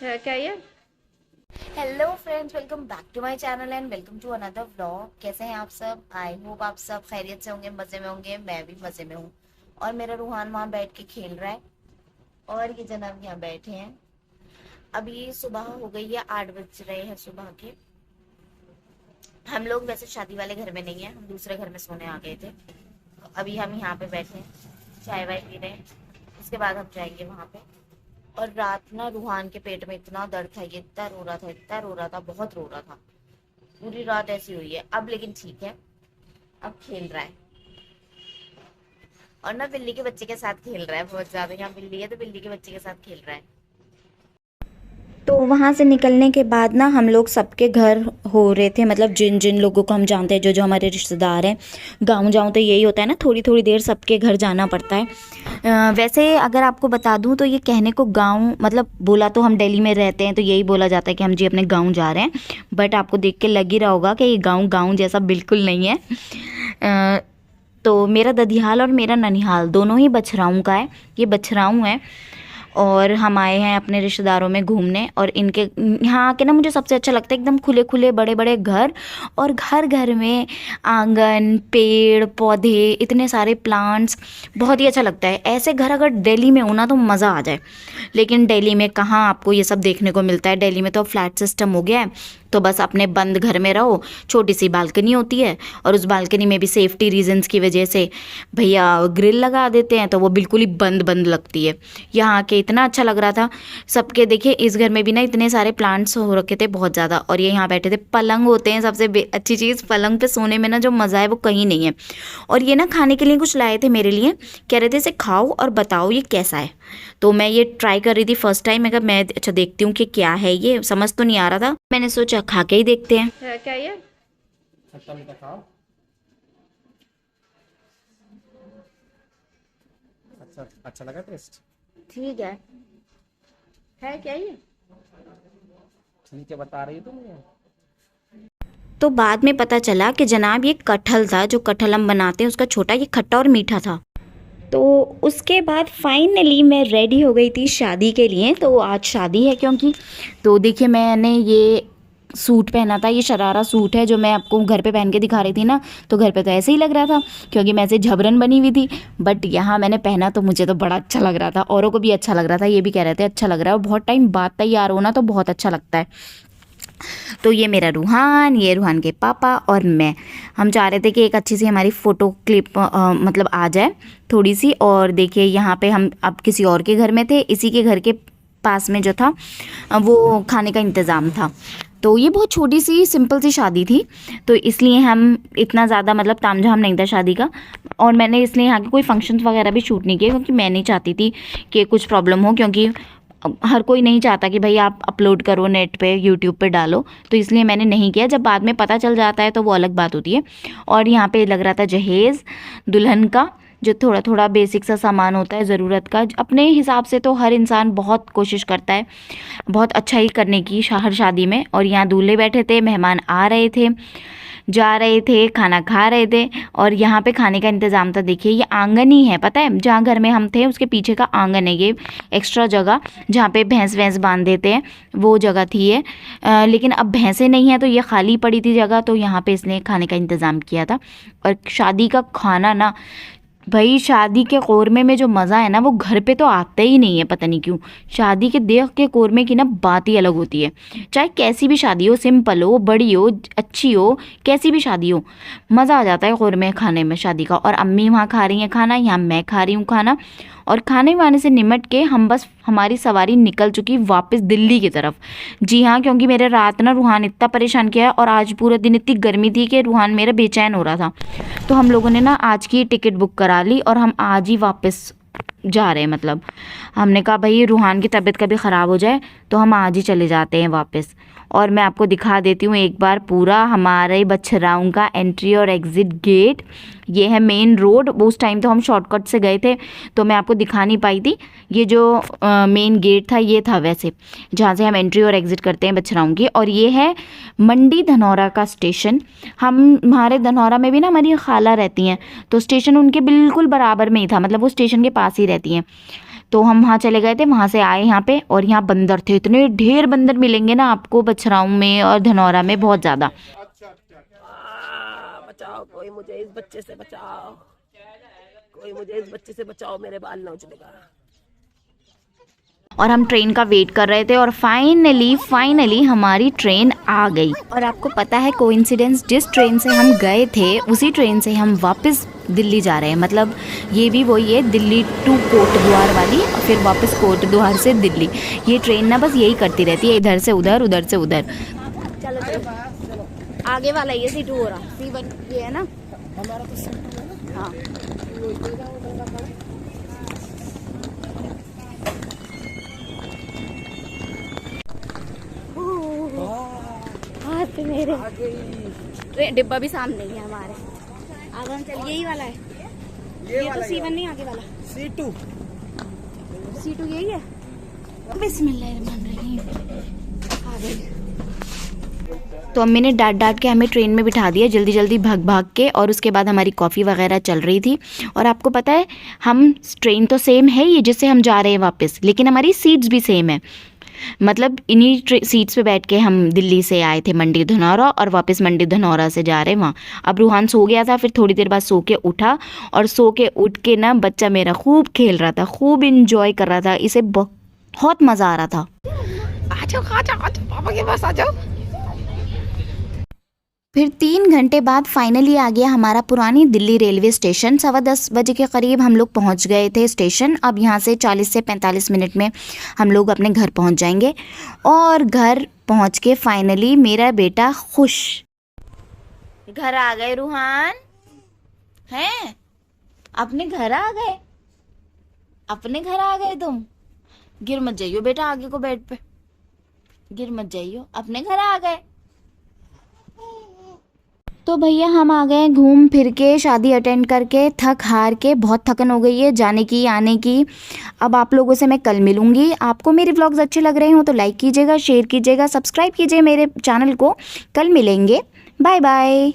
क्या ये। Hello friends, welcome back to my channel and welcome to another vlog. कैसे हैं आप सब? आई होप आप सब खैरियत से होंगे, मज़े में होंगे। मैं भी मज़े में हूँ। और मेरा रूहान वहाँ बैठ के खेल रहा है और ये जनाब यहाँ बैठे हैं। अभी सुबह हो गई है, 8 बज रहे हैं सुबह के। हम लोग वैसे शादी वाले घर में नहीं है, हम दूसरे घर में सोने आ गए थे। तो अभी हम यहाँ पे बैठे हैं, चाय वाय पी रहे हैं। उसके बाद हम जाएंगे वहाँ पे। और रात ना रूहान के पेट में इतना दर्द था, ये इतना रो रहा था, इतना रो रहा था, बहुत रो रहा था। पूरी रात ऐसी हुई है। अब लेकिन ठीक है, अब खेल रहा है। और ना बिल्ली के बच्चे के साथ खेल रहा है बहुत ज्यादा। यहाँ बिल्ली है तो बिल्ली के बच्चे के साथ खेल रहा है। तो वहाँ से निकलने के बाद ना हम लोग सबके घर हो रहे थे, मतलब जिन जिन लोगों को हम जानते हैं, जो जो हमारे रिश्तेदार हैं। गाँव जाऊँ तो यही होता है ना, थोड़ी थोड़ी देर सबके घर जाना पड़ता है। वैसे अगर आपको बता दूँ तो ये कहने को गाँव, मतलब बोला तो हम दिल्ली में रहते हैं तो यही बोला जाता है कि हम जी अपने गाँव जा रहे हैं। बट आपको देख के लग ही रहा होगा कि ये गाँव गाँव जैसा बिल्कुल नहीं है। तो मेरा ददियाल और मेरा ननिहाल दोनों ही बछराऊँ का है। ये बछराऊँ है और हम आए हैं अपने रिश्तेदारों में घूमने। और इनके यहाँ आके ना मुझे सबसे अच्छा लगता है एकदम खुले खुले बड़े बड़े घर, और घर घर में आंगन, पेड़ पौधे, इतने सारे प्लांट्स। बहुत ही अच्छा लगता है। ऐसे घर अगर दिल्ली में हो ना तो मज़ा आ जाए। लेकिन दिल्ली में कहाँ आपको ये सब देखने को मिलता है। दिल्ली में तो फ्लैट सिस्टम हो गया है, तो बस अपने बंद घर में रहो। छोटी सी बालकनी होती है और उस बालकनी में भी सेफ्टी रीजंस की वजह से भैया ग्रिल लगा देते हैं, तो वो बिल्कुल ही बंद बंद लगती है। यहाँ के इतना अच्छा लग रहा था सबके। देखिए इस घर में भी ना इतने सारे प्लांट्स हो रखे थे बहुत ज़्यादा। और ये यहाँ बैठे थे। पलंग होते हैं सबसे अच्छी चीज़, पलंग पे सोने में ना जो मज़ा है वो कहीं नहीं है। और ये ना खाने के लिए कुछ लाए थे मेरे लिए, कह रहे थे इसे खाओ और बताओ ये कैसा है। तो मैं ये ट्राई कर रही थी फर्स्ट टाइम। मैं अच्छा देखती हूँ कि क्या है, ये समझ तो नहीं आ रहा था। मैंने सोचा खा के ही देखते हैं। क्या ये। खट्टा मीठा खाओ। अच्छा अच्छा लगा टेस्ट? ठीक है क्या ये। ठीक है, बता रही तुम ये। तो बाद में पता चला कि जनाब ये कटहल था, जो कटहल हम बनाते हैं उसका छोटा। ये खट्टा और मीठा था। तो उसके बाद फाइनली मैं रेडी हो गई थी शादी के लिए। तो आज शादी है क्योंकि, तो देखिए मैंने ये सूट पहना था। ये शरारा सूट है जो मैं आपको घर पे पहन के दिखा रही थी ना, तो घर पे तो ऐसे ही लग रहा था क्योंकि मैं ऐसे झबरन बनी हुई थी। बट यहाँ मैंने पहना तो मुझे तो बड़ा अच्छा लग रहा था, औरों को भी अच्छा लग रहा था। ये भी कह रहे थे अच्छा लग रहा है। और बहुत टाइम बाद तैयार हो ना तो बहुत अच्छा लगता है। तो ये मेरा रूहान, ये रूहान के पापा और मैं, हम चाह रहे थे कि एक अच्छी सी हमारी फ़ोटो क्लिप मतलब आ जाए थोड़ी सी। और देखिए यहाँ पे हम अब किसी और के घर में थे, इसी के घर के पास में जो था वो खाने का इंतज़ाम था। तो ये बहुत छोटी सी सिंपल सी शादी थी, तो इसलिए हम इतना ज़्यादा मतलब तामझाम नहीं था शादी का। और मैंने इसलिए यहाँ के कोई फंक्शंस वगैरह भी शूट नहीं किए क्योंकि मैं नहीं चाहती थी कि कुछ प्रॉब्लम हो, क्योंकि हर कोई नहीं चाहता कि भाई आप अपलोड करो नेट पे, यूट्यूब पे डालो। तो इसलिए मैंने नहीं किया। जब बाद में पता चल जाता है तो वो अलग बात होती है। और यहाँ पे लग रहा था जहेज़ दुल्हन का, जो थोड़ा थोड़ा बेसिक सा सामान होता है ज़रूरत का। अपने हिसाब से तो हर इंसान बहुत कोशिश करता है बहुत अच्छा ही करने की हर शादी में। और यहाँ दूल्हे बैठे थे, मेहमान आ रहे थे, जा रहे थे, खाना खा रहे थे। और यहाँ पे खाने का इंतज़ाम था। देखिए ये आंगन ही है, पता है जहाँ घर में हम थे उसके पीछे का आंगन है ये, एक्स्ट्रा जगह जहाँ पे भैंस वैंस बांध देते हैं वो जगह थी ये। लेकिन अब भैंसें नहीं हैं तो ये खाली पड़ी थी जगह, तो यहाँ पे इसने खाने का इंतज़ाम किया था। और शादी का खाना ना भाई, शादी के कौरमे में जो मज़ा है ना वो घर पे तो आता ही नहीं है, पता नहीं क्यों। शादी के देख के कौरमे की ना बात ही अलग होती है। चाहे कैसी भी शादी हो, सिंपल हो, बड़ी हो, अच्छी हो, कैसी भी शादी हो, मज़ा आ जाता है कौरमे खाने में शादी का। और अम्मी वहाँ खा रही हैं खाना, यहाँ मैं खा रही हूँ खाना। और खाने वाने से निमट के हम बस, हमारी सवारी निकल चुकी वापस दिल्ली की तरफ। जी हाँ, क्योंकि मेरे रात ना रूहान इतना परेशान किया है और आज पूरे दिन इतनी गर्मी थी कि रूहान मेरा बेचैन हो रहा था। तो हम लोगों ने ना आज की टिकट बुक करा ली और हम आज ही वापस जा रहे हैं। मतलब हमने कहा भाई रूहान की तबीयत कभी ख़राब हो जाए तो हम आज ही चले जाते हैं वापस। और मैं आपको दिखा देती हूँ एक बार पूरा हमारे बछराऊँ का एंट्री और एग्ज़िट गेट। ये है मेन रोड। उस टाइम तो हम शॉर्टकट से गए थे तो मैं आपको दिखा नहीं पाई थी। ये जो मेन गेट था ये था वैसे, जहाँ से हम एंट्री और एग्ज़िट करते हैं बछराऊँ की। और ये है मंडी धनौरा का स्टेशन। हमारे धनौरा में भी ना हमारी खाला रहती हैं, तो स्टेशन उनके बिल्कुल बराबर में ही था, मतलब वो स्टेशन के पास ही रहती हैं। तो हम वहाँ चले गए थे, वहाँ से आए यहाँ पे, और यहाँ बंदर थे, इतने ढेर बंदर मिलेंगे ना आपको बछराऊ में और धनौरा में, बहुत ज़्यादा। बचाओ, कोई मुझे इस बच्चे से बचाओ, कोई मुझे इस बच्चे से बचाओ, मेरे बाल नोचने का। और हम ट्रेन का वेट कर रहे थे और फाइनली हमारी ट्रेन आ गई। और आपको पता है कोइंसिडेंस, जिस ट्रेन से हम गए थे उसी ट्रेन से हम वापस दिल्ली जा रहे हैं। मतलब ये भी वही है, दिल्ली टू कोटद्वार वाली, और फिर वापस कोटद्वार से दिल्ली। ये ट्रेन ना बस यही करती रहती है, इधर से उधर, उधर से उधर। चलो चलो, आगे वाला ये C2 हो रहा, C1 ये है ना हमारा तो सिंपल है ना। हाँ। हाथ मेरे डिब्बा भी सामने ही है हमारे। आगे हम चल, यही वाला है ये तो C1 नहीं, आगे वाला C2 यही है। बिस्मिल्लाहिर्रहमानिर्रहीम। आ गई। तो अम्मी ने डांट के हमें ट्रेन में बिठा दिया जल्दी जल्दी भाग के, और उसके बाद हमारी कॉफ़ी वगैरह चल रही थी। और आपको पता है, हम ट्रेन तो सेम है ये जिससे हम जा रहे हैं वापस, लेकिन हमारी सीट्स भी सेम है। मतलब इन्हीं सीट्स पे बैठ के हम दिल्ली से आए थे मंडी धनौरा, और वापस मंडी धनौरा से जा रहे हैं वहाँ। अब रूहान सो गया था, फिर थोड़ी देर बाद सो के उठा, और सो के उठ के ना बच्चा मेरा खूब खेल रहा था, खूब इंजॉय कर रहा था, इसे बहुत मज़ा आ रहा था। आ जाओ पापा के पास आ जाओ। फिर 3 घंटे बाद फाइनली आ गया हमारा पुरानी दिल्ली रेलवे स्टेशन। 10:15 बजे के करीब हम लोग पहुंच गए थे स्टेशन। अब यहाँ से 40 से 45 मिनट में हम लोग अपने घर पहुंच जाएंगे। और घर पहुंच के फाइनली मेरा बेटा खुश। घर आ गए रूहान, हैं? अपने घर आ गए, अपने घर आ गए तुम। गिर मत जाइयो बेटा, आगे को बेड पे गिर मत जाइयो, अपने घर आ गए। तो भैया हम आ गए घूम फिर के, शादी अटेंड करके, थक हार के, बहुत थकन हो गई है जाने की आने की। अब आप लोगों से मैं कल मिलूंगी। आपको मेरे व्लॉग्स अच्छे लग रहे हो तो लाइक कीजिएगा, शेयर कीजिएगा, सब्सक्राइब कीजिए मेरे चैनल को। कल मिलेंगे, बाय बाय।